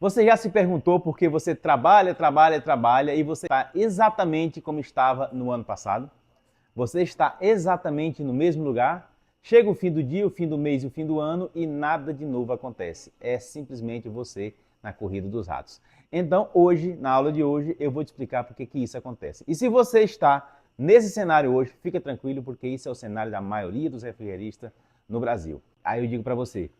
Você já se perguntou por que você trabalha e você está exatamente como estava no ano passado? Você está exatamente no mesmo lugar? Chega o fim do dia, o fim do mês e o fim do ano e nada de novo acontece. É simplesmente você na corrida dos ratos. Então, hoje, na aula de hoje, eu vou te explicar por que isso acontece. E se você está nesse cenário hoje, fica tranquilo, porque isso é o cenário da maioria dos refrigeristas no Brasil. Aí eu digo para você,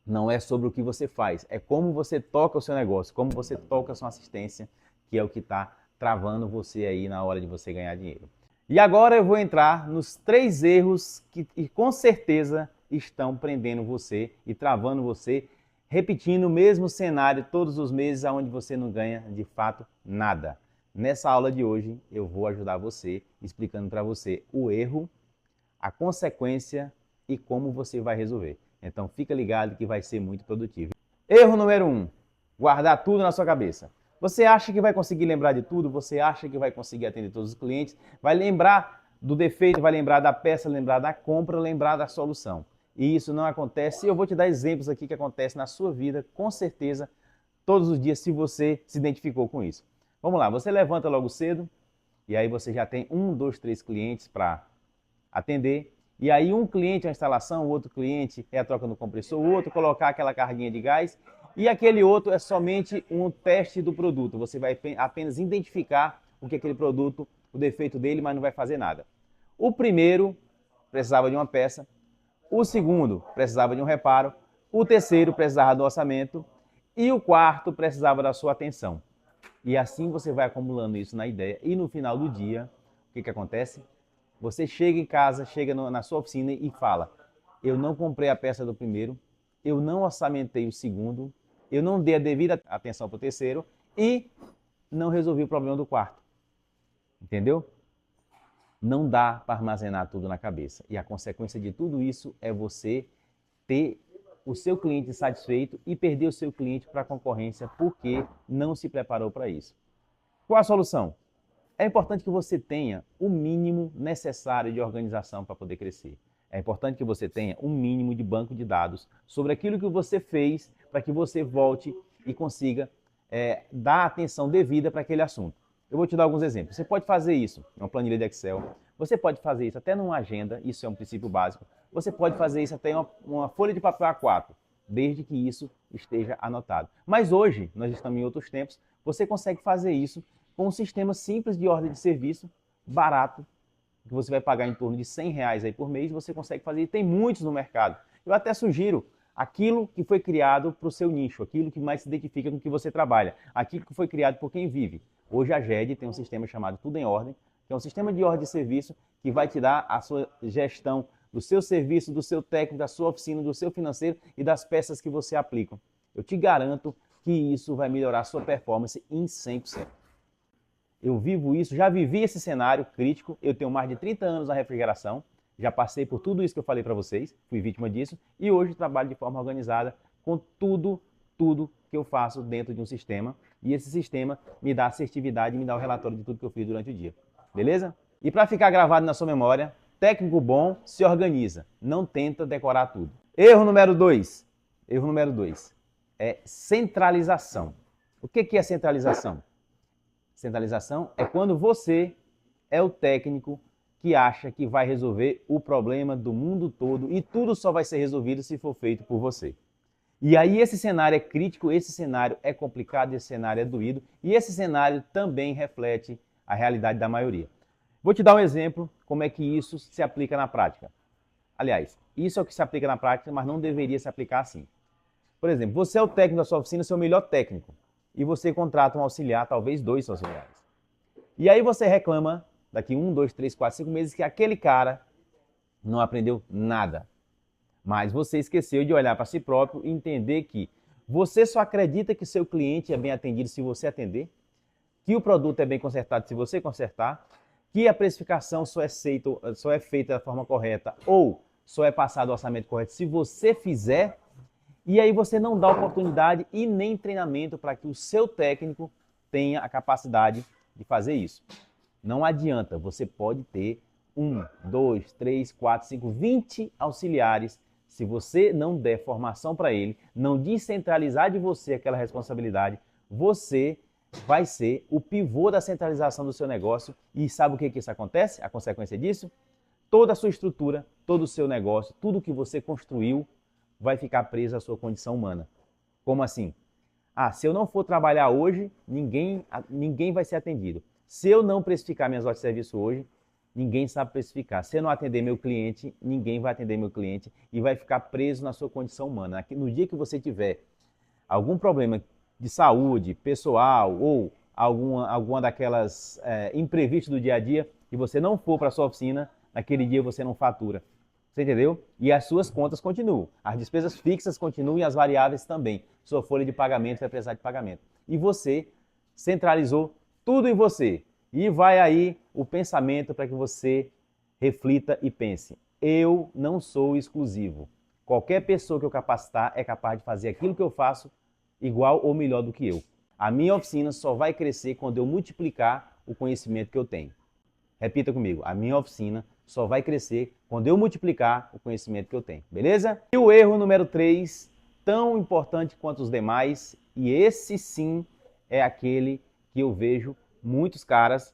não é sobre o que você faz, é como você toca o seu negócio, como você toca a sua assistência, que é o que está travando você aí na hora de você ganhar dinheiro. E agora eu vou entrar nos 3 erros que com certeza estão prendendo você e travando você, repetindo o mesmo cenário todos os meses, onde você não ganha de fato nada. Nessa aula de hoje eu vou ajudar você, explicando para você o erro, a consequência e como você vai resolver. Então fica ligado que vai ser muito produtivo. Erro número 1, guardar tudo na sua cabeça. Você acha que vai conseguir lembrar de tudo? Você acha que vai conseguir atender todos os clientes? Vai lembrar do defeito, vai lembrar da peça, lembrar da compra, lembrar da solução. E isso não acontece. E eu vou te dar exemplos aqui que acontecem na sua vida, com certeza, todos os dias, se você se identificou com isso. Vamos lá, você levanta logo cedo e aí você já tem 1, 2, 3 clientes para atender. E aí um cliente é a instalação, o outro cliente é a troca no compressor, o outro colocar aquela carguinha de gás e aquele outro é somente um teste do produto. Você vai apenas identificar o que é aquele produto, o defeito dele, mas não vai fazer nada. O primeiro precisava de uma peça, o segundo precisava de um reparo, o terceiro precisava do orçamento e o quarto precisava da sua atenção. E assim você vai acumulando isso na ideia e no final do dia, o que acontece? Você chega em casa, chega na sua oficina e fala, eu não comprei a peça do primeiro, eu não orçamentei o segundo, eu não dei a devida atenção para o terceiro e não resolvi o problema do quarto. Entendeu? Não dá para armazenar tudo na cabeça. E a consequência de tudo isso é você ter o seu cliente satisfeito e perder o seu cliente para a concorrência porque não se preparou para isso. Qual a solução? É importante que você tenha o mínimo necessário de organização para poder crescer. É importante que você tenha um mínimo de banco de dados sobre aquilo que você fez para que você volte e consiga dar atenção devida para aquele assunto. Eu vou te dar alguns exemplos. Você pode fazer isso em uma planilha de Excel, você pode fazer isso até numa agenda, isso é um princípio básico. Você pode fazer isso até em uma folha de papel A4, desde que isso esteja anotado. Mas hoje, nós estamos em outros tempos, você consegue fazer isso com um sistema simples de ordem de serviço, barato, que você vai pagar em torno de R$100 aí por mês, você consegue fazer, e tem muitos no mercado. Eu até sugiro aquilo que foi criado para o seu nicho, aquilo que mais se identifica com o que você trabalha, aquilo que foi criado por quem vive. Hoje a GED tem um sistema chamado Tudo em Ordem, que é um sistema de ordem de serviço que vai te dar a sua gestão do seu serviço, do seu técnico, da sua oficina, do seu financeiro e das peças que você aplica. Eu te garanto que isso vai melhorar a sua performance em 100%. Eu vivo isso, já vivi esse cenário crítico, eu tenho mais de 30 anos na refrigeração, já passei por tudo isso que eu falei para vocês, fui vítima disso, e hoje trabalho de forma organizada com tudo que eu faço dentro de um sistema, e esse sistema me dá assertividade e me dá o relatório de tudo que eu fiz durante o dia, beleza? E para ficar gravado na sua memória, técnico bom se organiza, não tenta decorar tudo. Erro número 2, é centralização. O que é centralização? Centralização é quando você é o técnico que acha que vai resolver o problema do mundo todo e tudo só vai ser resolvido se for feito por você. E aí esse cenário é crítico, esse cenário é complicado, esse cenário é doído e esse cenário também reflete a realidade da maioria. Vou te dar um exemplo como é que isso se aplica na prática. Aliás, isso é o que se aplica na prática, mas não deveria se aplicar assim. Por exemplo, você é o técnico da sua oficina, seu melhor técnico, e você contrata um auxiliar, talvez 2 auxiliares. E aí você reclama, daqui 1, 2, 3, 4, 5 meses, que aquele cara não aprendeu nada. Mas você esqueceu de olhar para si próprio e entender que você só acredita que seu cliente é bem atendido se você atender, que o produto é bem consertado se você consertar, que a precificação só é feita da forma correta ou só é passado o orçamento correto se você fizer. E aí você não dá oportunidade e nem treinamento para que o seu técnico tenha a capacidade de fazer isso. Não adianta, você pode ter 1, 2, 3, 4, 5, 20 auxiliares Se você não der formação para ele, não descentralizar de você aquela responsabilidade, você vai ser o pivô da centralização do seu negócio. E sabe o que isso acontece? A consequência disso? Toda a sua estrutura, todo o seu negócio, tudo que você construiu vai ficar preso à sua condição humana. Como assim? Se eu não for trabalhar hoje, ninguém vai ser atendido. Se eu não precificar minhas horas de serviço hoje, ninguém sabe precificar. Se eu não atender meu cliente, ninguém vai atender meu cliente e vai ficar preso na sua condição humana. No dia que você tiver algum problema de saúde, pessoal ou alguma daquelas imprevistos do dia a dia e você não for para a sua oficina, naquele dia você não fatura. Você entendeu? E as suas contas continuam. As despesas fixas continuam e as variáveis também. Sua folha de pagamento vai precisar de pagamento. E você centralizou tudo em você. E vai aí o pensamento para que você reflita e pense. Eu não sou exclusivo. Qualquer pessoa que eu capacitar é capaz de fazer aquilo que eu faço igual ou melhor do que eu. A minha oficina só vai crescer quando eu multiplicar o conhecimento que eu tenho. Repita comigo, a minha oficina só vai crescer quando eu multiplicar o conhecimento que eu tenho, beleza? E o erro número 3, tão importante quanto os demais, e esse sim é aquele que eu vejo muitos caras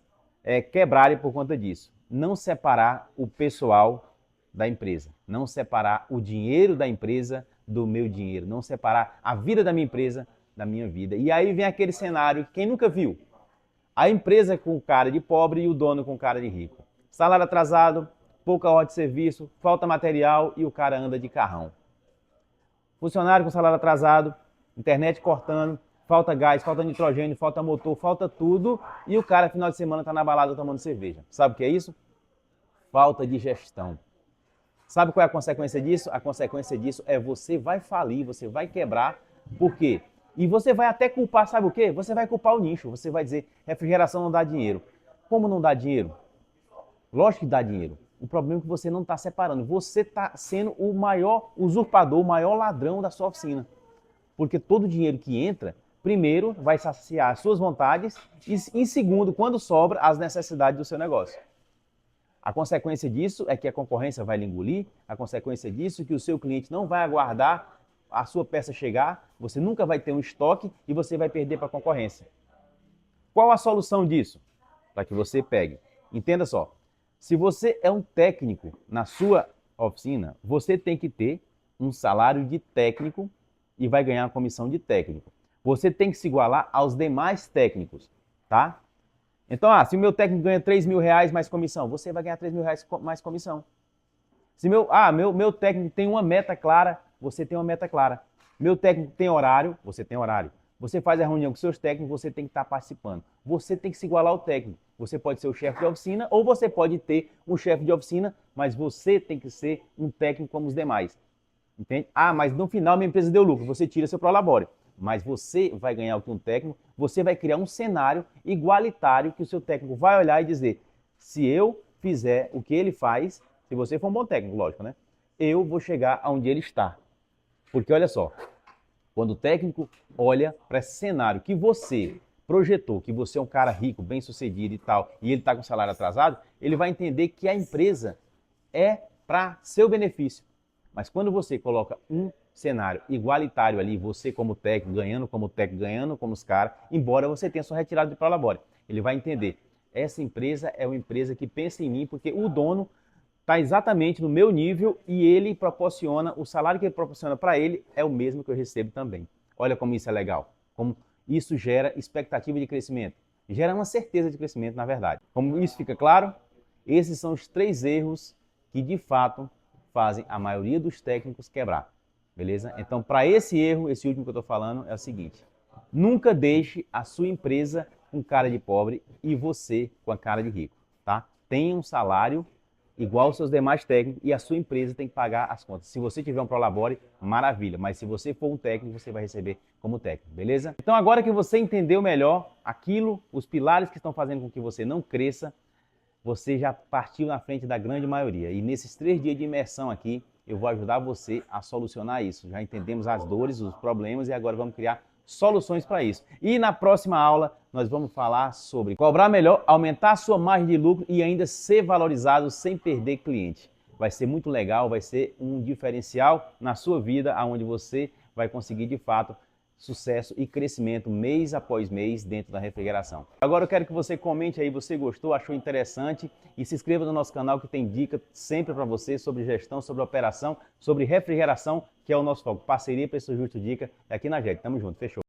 quebrarem por conta disso. Não separar o pessoal da empresa, não separar o dinheiro da empresa do meu dinheiro, não separar a vida da minha empresa da minha vida. E aí vem aquele cenário que quem nunca viu? A empresa com cara de pobre e o dono com cara de rico. Salário atrasado, pouca hora de serviço, falta material e o cara anda de carrão. Funcionário com salário atrasado, internet cortando, falta gás, falta nitrogênio, falta motor, falta tudo e o cara final de semana está na balada tomando cerveja. Sabe o que é isso? Falta de gestão. Sabe qual é a consequência disso? A consequência disso é você vai falir, você vai quebrar. Por quê? E você vai até culpar, sabe o quê? Você vai culpar o nicho. Você vai dizer, refrigeração não dá dinheiro. Como não dá dinheiro? Lógico que dá dinheiro. O problema é que você não está separando. Você está sendo o maior usurpador, o maior ladrão da sua oficina. Porque todo o dinheiro que entra, primeiro, vai saciar as suas vontades e, em segundo, quando sobra, as necessidades do seu negócio. A consequência disso é que a concorrência vai lhe engolir, a consequência disso é que o seu cliente não vai aguardar a sua peça chegar, você nunca vai ter um estoque e você vai perder para a concorrência. Qual a solução disso? Para que você pegue. Entenda só, se você é um técnico na sua oficina, você tem que ter um salário de técnico e vai ganhar uma comissão de técnico. Você tem que se igualar aos demais técnicos, tá? Então, se o meu técnico ganha R$3.000 mais comissão, você vai ganhar R$3.000 mais comissão. Se meu técnico tem uma meta clara, você tem uma meta clara. Meu técnico tem horário, você tem horário. Você faz a reunião com seus técnicos, você tem que estar participando. Você tem que se igualar ao técnico. Você pode ser o chefe de oficina ou você pode ter um chefe de oficina, mas você tem que ser um técnico como os demais. Entende? Mas no final minha empresa deu lucro, você tira seu prolabore. Mas você vai ganhar o que um técnico, você vai criar um cenário igualitário que o seu técnico vai olhar e dizer, se eu fizer o que ele faz, se você for um bom técnico, lógico, né? Eu vou chegar aonde ele está. Porque olha só, quando o técnico olha para esse cenário que você projetou, que você é um cara rico, bem sucedido e tal, e ele está com salário atrasado, ele vai entender que a empresa é para seu benefício. Mas quando você coloca um cenário igualitário ali, você como técnico, ganhando como os caras, embora você tenha sua retirada de prolabore, ele vai entender, essa empresa é uma empresa que pensa em mim, porque o dono está exatamente no meu nível e ele proporciona, o salário que ele proporciona para ele é o mesmo que eu recebo também. Olha como isso é legal, como isso gera expectativa de crescimento, gera uma certeza de crescimento, na verdade. Como isso fica claro, esses são os 3 erros que de fato fazem a maioria dos técnicos quebrar, beleza? Então, para esse erro, esse último que eu estou falando, é o seguinte, nunca deixe a sua empresa com cara de pobre e você com a cara de rico, tá? Tenha um salário igual aos seus demais técnicos e a sua empresa tem que pagar as contas. Se você tiver um prolabore, maravilha, mas se você for um técnico, você vai receber como técnico, beleza? Então agora que você entendeu melhor aquilo, os pilares que estão fazendo com que você não cresça, você já partiu na frente da grande maioria. E nesses 3 dias de imersão aqui, eu vou ajudar você a solucionar isso. Já entendemos as dores, os problemas e agora vamos criar soluções para isso. E na próxima aula nós vamos falar sobre cobrar melhor, aumentar a sua margem de lucro e ainda ser valorizado sem perder cliente. vai ser muito legal, vai ser um diferencial na sua vida, onde você vai conseguir de fato sucesso e crescimento mês após mês dentro da refrigeração. Agora eu quero que você comente aí, você gostou, achou interessante e se inscreva no nosso canal que tem dica sempre para você sobre gestão, sobre operação, sobre refrigeração, que é o nosso foco. Parceria, preço justo, dica, é aqui na JET. Tamo junto, fechou.